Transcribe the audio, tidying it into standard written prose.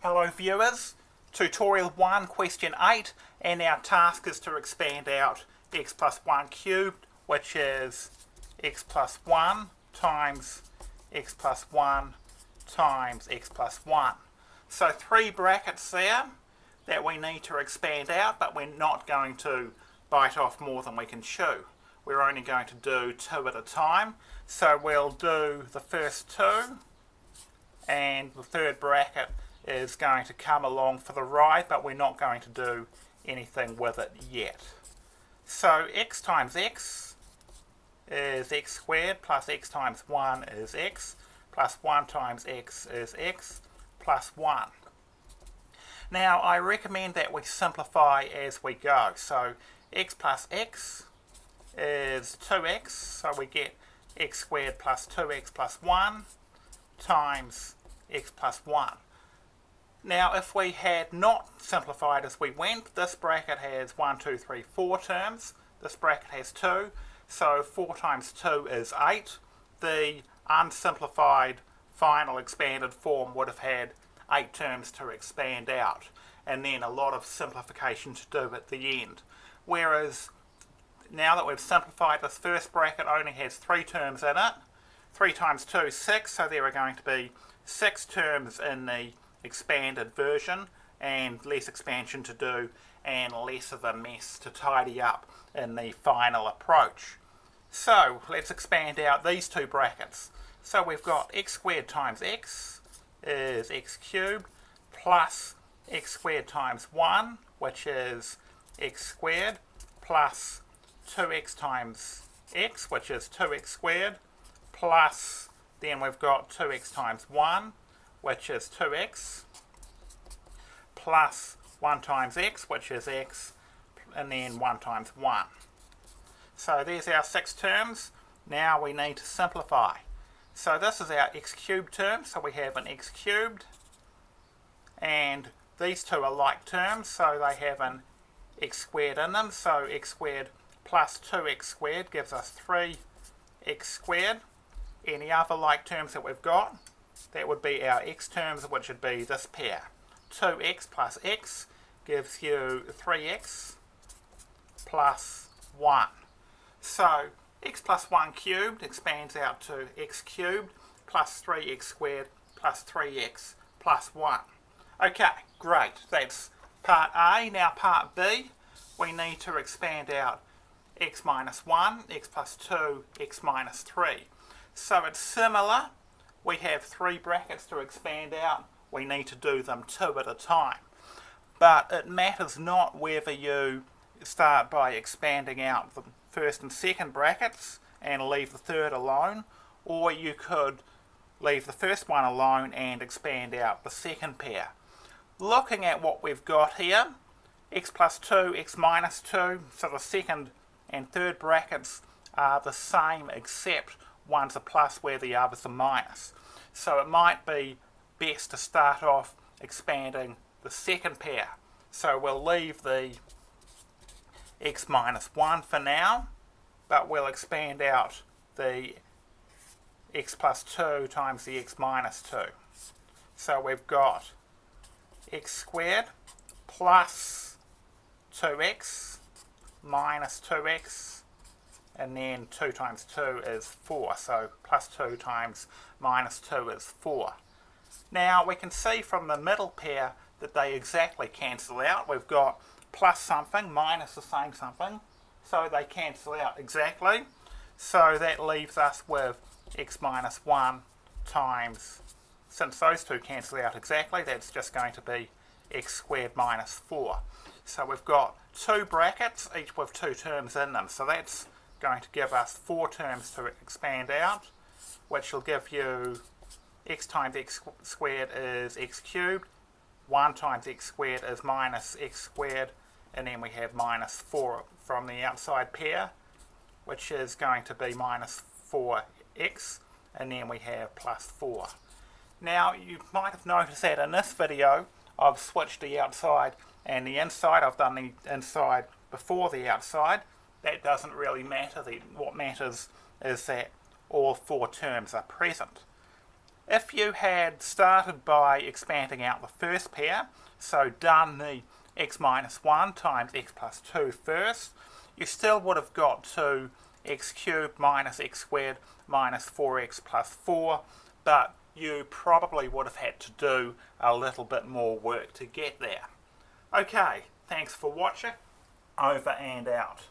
Hello viewers, tutorial 1 question 8, and our task is to expand out x plus 1 cubed, which is x plus 1 times x plus 1 times x plus 1. So 3 brackets there that we need to expand out, but we're not going to bite off more than we can chew. We're only going to do 2 at a time. So we'll do the first 2, and the third bracket is going to come along for the ride, but we're not going to do anything with it yet. So x times x is x squared, plus x times 1 is x, plus 1 times x is x, plus 1. Now I recommend that we simplify as we go. So x plus x is 2x, so we get x squared plus 2x plus 1 times x plus 1. Now if we had not simplified as we went, this bracket has 1, 2, 3, 4 terms, this bracket has 2, so 4 times 2 is 8. The unsimplified final expanded form would have had 8 terms to expand out, and then a lot of simplification to do at the end. Whereas now that we've simplified, this first bracket only has 3 terms in it. 3 times 2 is 6, so there are going to be 6 terms in the expanded version, and less expansion to do and less of a mess to tidy up in the final approach. So let's expand out these 2 brackets. So we've got x squared times x is x cubed, plus x squared times 1, which is x squared, plus 2x times x, which is 2x squared, plus then we've got 2x times 1, which is 2x, plus 1 times x, which is x, and then 1 times 1. So there's our 6 terms. Now we need to simplify. So this is our x cubed term, so we have an x cubed, and these 2 are like terms, so they have an x squared in them, so x squared plus 2x squared gives us 3x squared. Any other like terms that we've got, that would be our x terms, which would be this pair. 2x plus x gives you 3x plus 1. So x plus 1 cubed expands out to x cubed plus 3x squared plus 3x plus 1. Okay, great. That's part A. Now part B, we need to expand out x minus 1, x plus 2, x minus 3. So it's similar. We have 3 brackets to expand out. We need to do them 2 at a time. But it matters not whether you start by expanding out the first and second brackets and leave the third alone, or you could leave the first one alone and expand out the second pair. Looking at what we've got here, x plus 2, x minus 2, so the second and third brackets are the same except one's a plus where the other's a minus. So it might be best to start off expanding the second pair. So we'll leave the x minus 1 for now, but we'll expand out the x plus 2 times the x minus 2. So we've got x squared plus 2x minus 2x, and then 2 times 2 is 4, so plus 2 times minus 2 is 4. Now we can see from the middle pair that they exactly cancel out. We've got plus something minus the same something, so they cancel out exactly. So that leaves us with x minus 1 times, since those 2 cancel out exactly, that's just going to be x squared minus 4. So we've got 2 brackets, each with 2 terms in them. So that's going to give us 4 terms to expand out, which will give you x times x squared is x cubed, 1 times x squared is minus x squared, and then we have minus 4 from the outside pair, which is going to be minus 4x, and then we have plus 4. Now you might have noticed that in this video I've switched the outside and the inside. I've done the inside before the outside. That doesn't really matter. What matters is that all 4 terms are present. If you had started by expanding out the first pair, so done the x minus 1 times x plus 2 first, you still would have got to x cubed minus x squared minus 4x plus 4, but you probably would have had to do a little bit more work to get there. Okay, thanks for watching. Over and out.